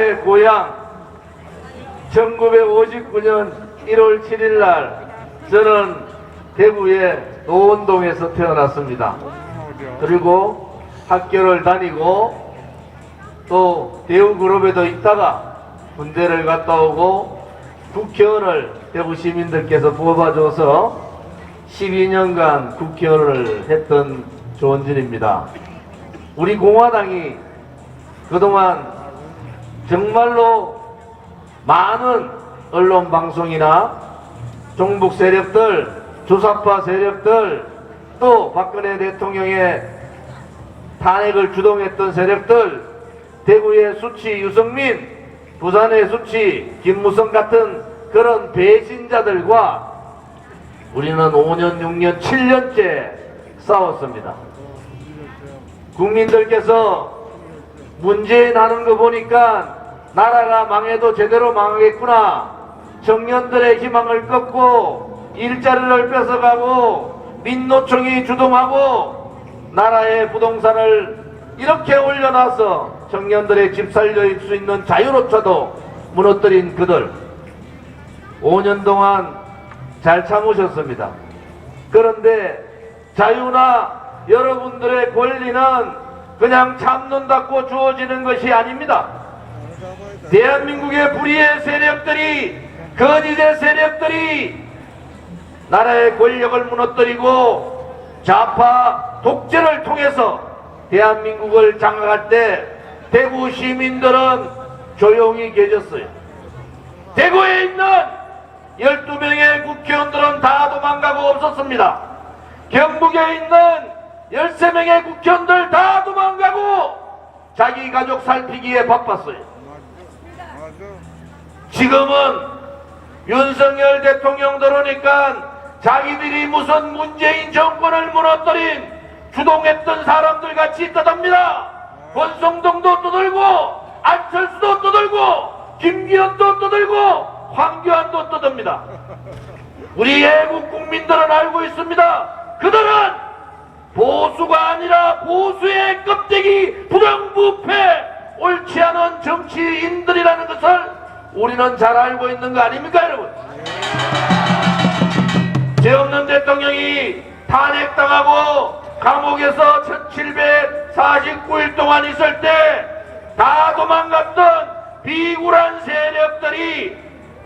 나의 고향 1959년 1월 7일 날 저는 대구의 노원동에서 태어났습니다. 그리고 학교를 다니고 또 대우그룹에도 있다가 군대를 갔다 오고 국회의원을 대구 시민들께서 뽑아줘서 12년간 국회의원을 했던 조원진입니다. 우리 공화당이 그동안 정말로 많은 언론 방송이나 종북 세력들, 주사파 세력들, 또 박근혜 대통령의 탄핵을 주동했던 세력들, 대구의 수치 유승민, 부산의 수치 김무성 같은 그런 배신자들과 우리는 5년, 6년, 7년째 싸웠습니다. 국민들께서 문재인 하는 거 보니까 나라가 망해도 제대로 망하겠구나. 청년들의 희망을 꺾고 일자리를 뺏어가고 민노총이 주동하고 나라의 부동산을 이렇게 올려놔서 청년들의 집 살릴 수 있는 자유로차도 무너뜨린 그들 5년 동안 잘 참으셨습니다. 그런데 자유나 여러분들의 권리는 그냥 참는다고 주어지는 것이 아닙니다. 대한민국의 불의의 세력들이, 거짓의 세력들이 나라의 권력을 무너뜨리고 좌파 독재를 통해서 대한민국을 장악할 때 대구 시민들은 조용히 계셨어요. 대구에 있는 12명의 국회의원들은 다 도망가고 없었습니다. 경북에 있는 13명의 국회의원들 다 도망가고 자기 가족 살피기에 바빴어요. 지금은 윤석열 대통령 들어오니까 자기들이 무슨 문재인 정권을 무너뜨린 주동했던 사람들 같이 떠듭니다. 권성동도 떠들고 안철수도 떠들고 김기현도 떠들고 황교안도 떠듭니다. 우리 애국 국민들은 알고 있습니다. 그들은 보수가 아니라 보수의 껍데기 부정부패 옳지 않은 정치인들이라는 것을 우리는 잘 알고 있는 거 아닙니까 여러분? 죄 없는 대통령이 탄핵당하고 감옥에서 1749일 동안 있을 때 다 도망갔던 비굴한 세력들이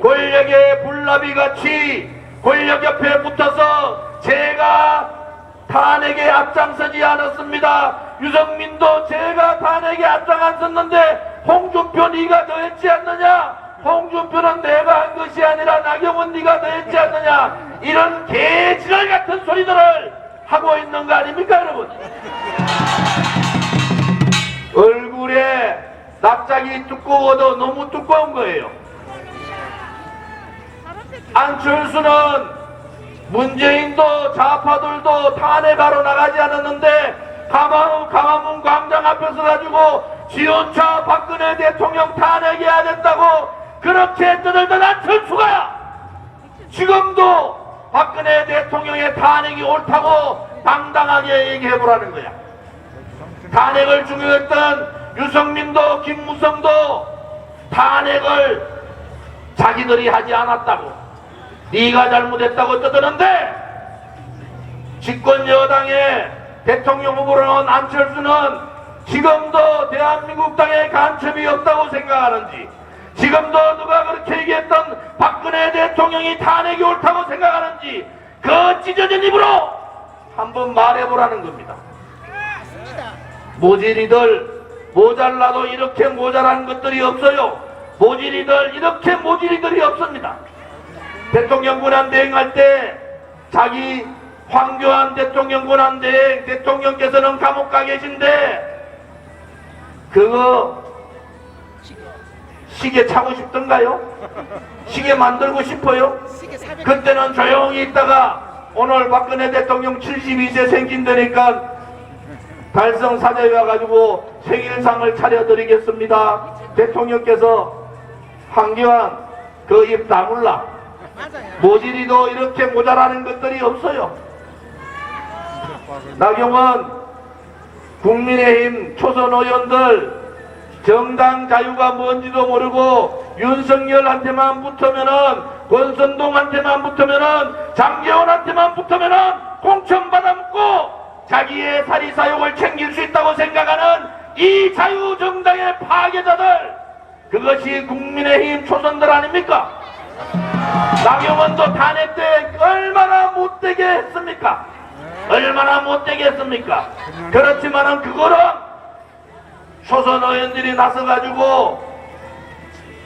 권력의 불나비같이 권력 옆에 붙어서 제가 탄핵에 앞장서지 않았습니다. 유승민도 제가 탄핵에 앞장 안 섰는데 홍준표 네가 더 했지 않느냐? 홍준표는 내가 한 것이 아니라 나경원 네가 더 했지 않느냐? 이런 개지랄 같은 소리들을 하고 있는 거 아닙니까 여러분? 얼굴에 납작이 두꺼워도 너무 두꺼운 거예요. 안철수는 문재인도 좌파들도 탄핵하러 나가지 않았는데 강화문 광장 앞에서 가지고 지원차 박근혜 대통령 탄핵해야 된다고 그렇게 떠들던 안철수가 지금도 박근혜 대통령의 탄핵이 옳다고 당당하게 얘기해보라는 거야. 탄핵을 중요했던 유승민도 김무성도 탄핵을 자기들이 하지 않았다고 네가 잘못했다고 떠드는데 집권 여당의 대통령 후보로 나온 안철수는 지금도 대한민국 땅에 간첩이 없다고 생각하는지 지금도 누가 그렇게 얘기했던 박근혜 대통령이 탄핵이 옳다고 생각하는지 그 찢어진 입으로 한번 말해보라는 겁니다. 모질이들 모자라도 이렇게 모자란 것들이 없어요. 모질이들 이렇게 모질이들이 없습니다. 대통령 권한대행 할 때 자기 황교안 대통령 권한대행 대통령께서는 감옥 가 계신데 그거 시계 차고 싶던가요? 시계 만들고 싶어요? 그때는 조용히 있다가 오늘 박근혜 대통령 72세 생긴다니까 달성사자에 와가지고 생일상을 차려드리겠습니다. 대통령께서 황교안 그 입 다물라. 모질이도 이렇게 모자라는 것들이 없어요. 나경원 국민의힘 초선 의원들 정당 자유가 뭔지도 모르고 윤석열한테만 붙으면은, 권선동한테만 붙으면은, 장제원한테만 붙으면은 공천받아 먹고 자기의 사리사욕을 챙길 수 있다고 생각하는 이 자유정당의 파괴자들, 그것이 국민의힘 초선들 아닙니까? 나경원도 탄핵 때 얼마나 못되게 했습니까? 얼마나 못되게 했습니까? 그렇지만은 그거는 초선 의원들이 나서가지고,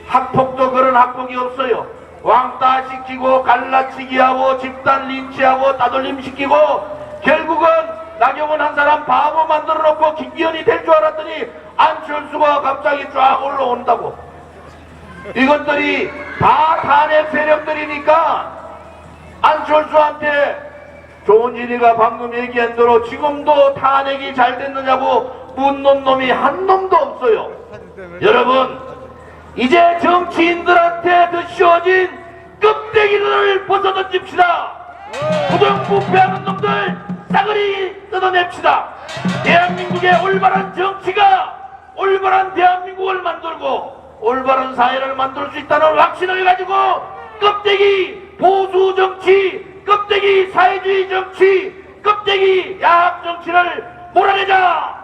학폭도 그런 학폭이 없어요. 왕따 시키고 갈라치기 하고 집단 린치하고 따돌림 시키고, 결국은 나경원 한 사람 바보 만들어 놓고 김기현이 될 줄 알았더니 안철수가 갑자기 쫙 올라온다고. 이것들이 다 탄핵 세력들이니까 안철수한테 조은진이가 방금 얘기한 대로 지금도 탄핵이 잘 됐느냐고 묻는 놈이 한 놈도 없어요. 여러분, 이제 정치인들한테 드씌워진 껍데기를 벗어던집시다. 부정부패하는 놈들 싸그리 뜯어냅시다. 대한민국의 올바른 정치가 올바른 대한민국을 만들고 올바른 사회를 만들 수 있다는 확신을 가지고 껍데기 보수 정치, 껍데기 사회주의 정치, 껍데기 야합 정치를 몰아내자.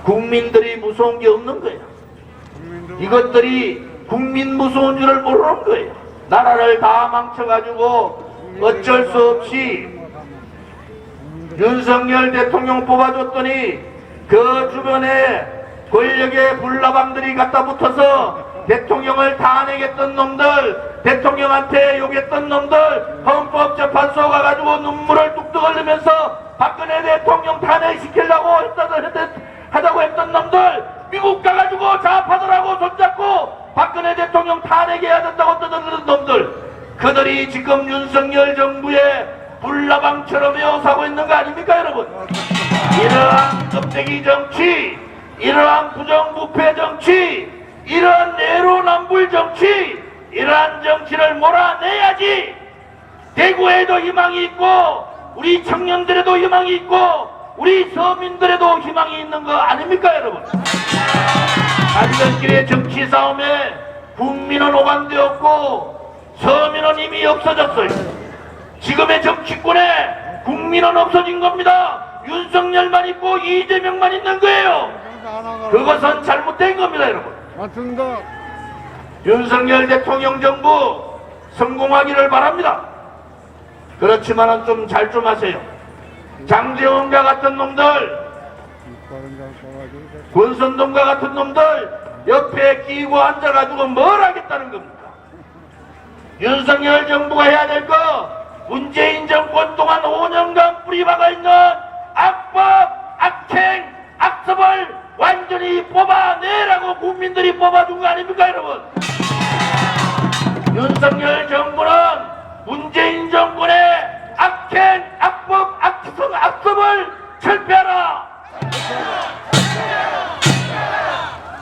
국민들이 무서운 게 없는 거예요. 이것들이 국민 무서운 줄을 모르는 거예요. 나라를 다 망쳐가지고 어쩔 수 없이 윤석열 대통령 뽑아줬더니 그 주변에 권력의 불나방들이 갖다 붙어서 대통령을 탄핵했던 놈들, 대통령한테 욕했던 놈들, 헌법재판소 가가지고 눈물을 뚝뚝 흘리면서 박근혜 대통령 탄핵시키려고 하다고 했던 놈들, 미국 가가지고 좌파들하고 손잡고 박근혜 대통령 탄핵해야 된다고 떠드는 놈들, 그들이 지금 윤석열 정부의 불나방처럼 에워싸고 있는 거 아닙니까 여러분? 이러한 껍데기 정치, 이러한 부정부패 정치, 이러한 내로남불 정치, 이러한 정치를 몰아내야지 대구에도 희망이 있고 우리 청년들에도 희망이 있고 우리 서민들에도 희망이 있는 거 아닙니까 여러분? 안전길의 정치 싸움에 국민은 오간되었고 서민은 이미 없어졌어요. 지금의 정치권에 국민은 없어진 겁니다. 윤석열만 있고 이재명만 있는 거예요. 그것은 잘못된 겁니다 여러분. 맞습니다. 윤석열 대통령 정부 성공하기를 바랍니다. 그렇지만은 좀 잘 좀 하세요. 장제원과 같은 놈들, 권선동과 같은 놈들 옆에 끼고 앉아가지고 뭘 하겠다는 겁니까? 윤석열 정부가 해야 될 거, 문재인 정권 동안 5년간 뿌리박아 있는 악법, 악행, 악습을 완전히 뽑아내라고 국민들이 뽑아준 거 아닙니까 여러분? 윤석열 정부는 문재인 정권의 악행, 악법, 악습을 철폐하라.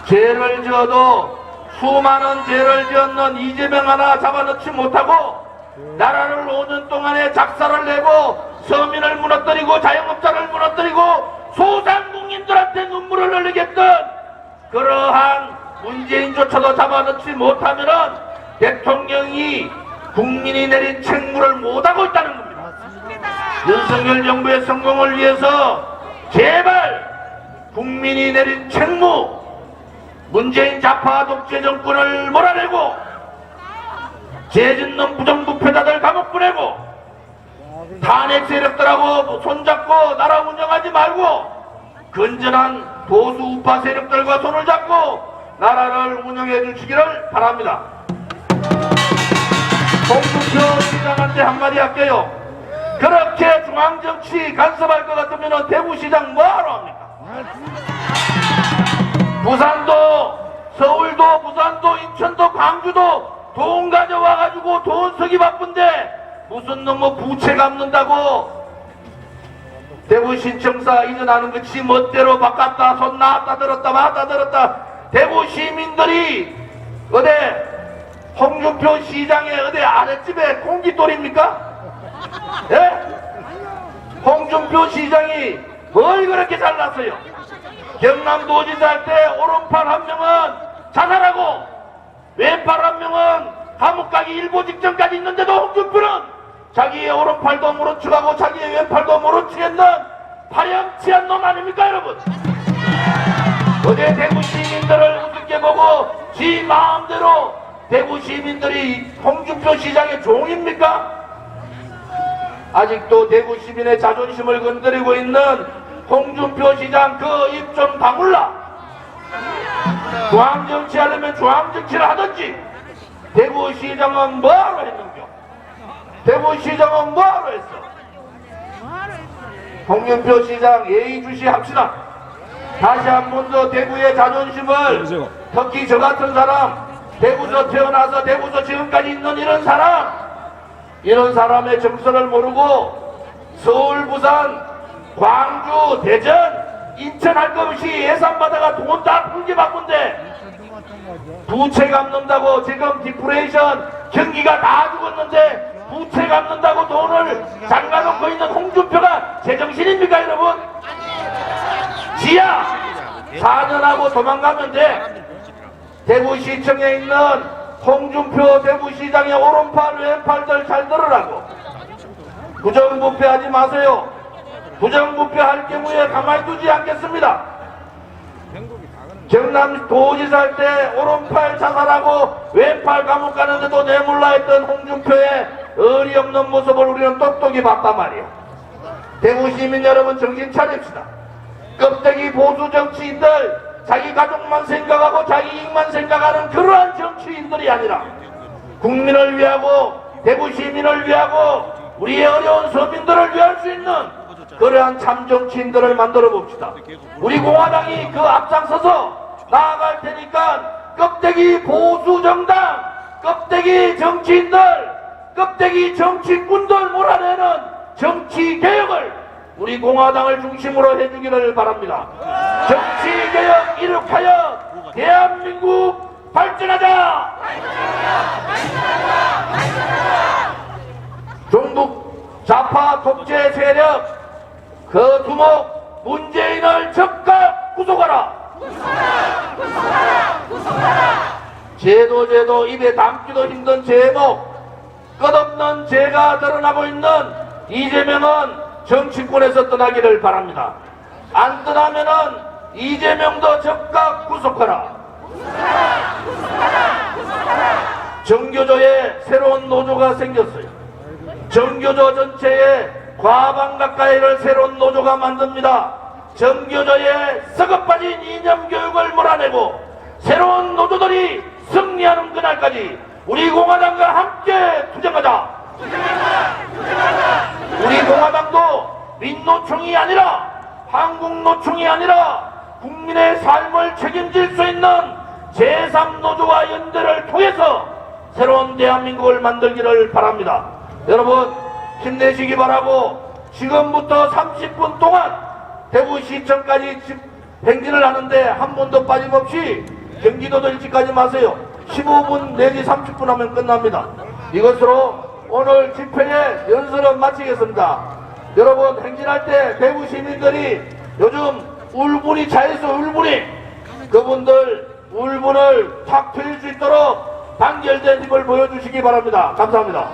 죄를 지어도 수많은 죄를 지었는 이재명 하나 잡아넣지 못하고 나라를 5년 동안에 작사를 내고 서민을 무너뜨리고 자영업자를 무너뜨리고 소상공인들한테 눈물을 흘리게 했던 그러한 문재인조차도 잡아넣지 못하면은 대통령이 국민이 내린 책무를 못하고 있다는 겁니다. 윤석열 정부의 성공을 위해서 제발 국민이 내린 책무, 문재인 좌파 독재 정권을 몰아내고 죄짓는 부정부패자들 감옥 보내고 탄핵 세력들하고 손잡고 나라 운영하지 말고 건전한 보수 우파 세력들과 손을 잡고 나라를 운영해 주시기를 바랍니다. 홍준표 시장한테 한마디 할게요. 그렇게 중앙정치 간섭할 것 같으면 대구시장 뭐하러 합니까? 부산도, 서울도, 부산도, 인천도, 광주도 돈 가져와가지고 돈 쓰기 바쁜데 무슨 놈의 부채 갚는다고 대구 신청사 이전하는 것이 멋대로 바꿨다 손 놨다 들었다 놨다 들었다. 대구 시민들이 어디 홍준표 시장의 어디 아랫집에 공깃돌입니까? 예? 홍준표 시장이 뭘 그렇게 잘났어요? 경남도지사 할 때 오른팔 한 명은 자살하고 왼팔 한 명은 감옥 가기 일보 직전까지 있는데도 홍준표는 자기의 오른팔도 모른 척하고 자기의 왼팔도 모른 척했는 파렴치한 놈 아닙니까 여러분? 어제 대구 시민들을 우습게 보고 지 마음대로 대구 시민들이 홍준표 시장의 종입니까? 아직도 대구 시민의 자존심을 건드리고 있는 홍준표 시장 그 입 좀 다물라. 중앙정치 하려면 중앙정치를 하든지. 대구시장은 뭐하러 했는겨? 대구시장은 뭐하러 했어? 홍준표 시장 예의주시 합시다. 다시 한 번 더 대구의 자존심을, 특히 저 같은 사람, 대구서 태어나서 대구서 지금까지 있는 이런 사람의 정서를 모르고 서울, 부산, 광주, 대전, 인천 할 것 없이 예산받아가 돈 다 풀게 바꾼데 부채 갚는다고 지금 디프레이션 경기가 다 죽었는데 부채 갚는다고 돈을 잠가놓고 있는 홍준표가 제정신입니까 여러분? 지야 4년하고 도망가면 돼. 대구시청에 있는 홍준표 대구시장의 오른팔 왼팔들 잘 들으라고. 부정부패하지 마세요. 부정부패할 경우에 가만히 두지 않겠습니다. 경남도지사 할 때 오른팔 자살하고 왼팔 감옥 가는데도 내몰라 했던 홍준표의 어리없는 모습을 우리는 똑똑히 봤단 말이에요. 대구시민 여러분 정신 차립시다. 껍데기 보수 정치인들, 자기 가족만 생각하고 자기 이익만 생각하는 그러한 정치인들이 아니라 국민을 위하고 대구 시민을 위하고 우리의 어려운 서민들을 위할 수 있는 그러한 참 정치인들을 만들어 봅시다. 우리 공화당이 그 앞장서서 나아갈 테니까 껍데기 보수 정당, 껍데기 정치인들, 껍데기 정치꾼들 몰아내는 정치 개혁을 우리 공화당을 중심으로 해주기를 바랍니다. 정치개혁 이룩하여 대한민국 발전하자! 종북 좌파 독재 세력 그 두목 문재인을 즉각 구속하라! 제도 입에 담기도 힘든 제목, 끝없는 죄가 드러나고 있는 이재명은 정치권에서 떠나기를 바랍니다. 안 떠나면은 이재명도 즉각 구속하라. 정교조에 새로운 노조가 생겼어요. 정교조 전체에 과반 가까이를 새로운 노조가 만듭니다. 정교조에 썩어 빠진 이념 교육을 몰아내고 새로운 노조들이 승리하는 그날까지 우리 공화당과 함께 투쟁하자. 우리 공화당도 민노총이 아니라 한국노총이 아니라 국민의 삶을 책임질 수 있는 제3노조와 연대를 통해서 새로운 대한민국을 만들기를 바랍니다. 여러분 힘내시기 바라고 지금부터 30분 동안 대구시청까지 행진을 하는데 한 번도 빠짐없이 경기도도 일찍 가지 마세요. 15분 내지 30분 하면 끝납니다. 이것으로 오늘 집회의 연설은 마치겠습니다. 여러분 행진할 때 대구 시민들이 요즘 울분이 차있어. 울분이 그분들 울분을 탁 트일 수 있도록 단결된 힘을 보여주시기 바랍니다. 감사합니다.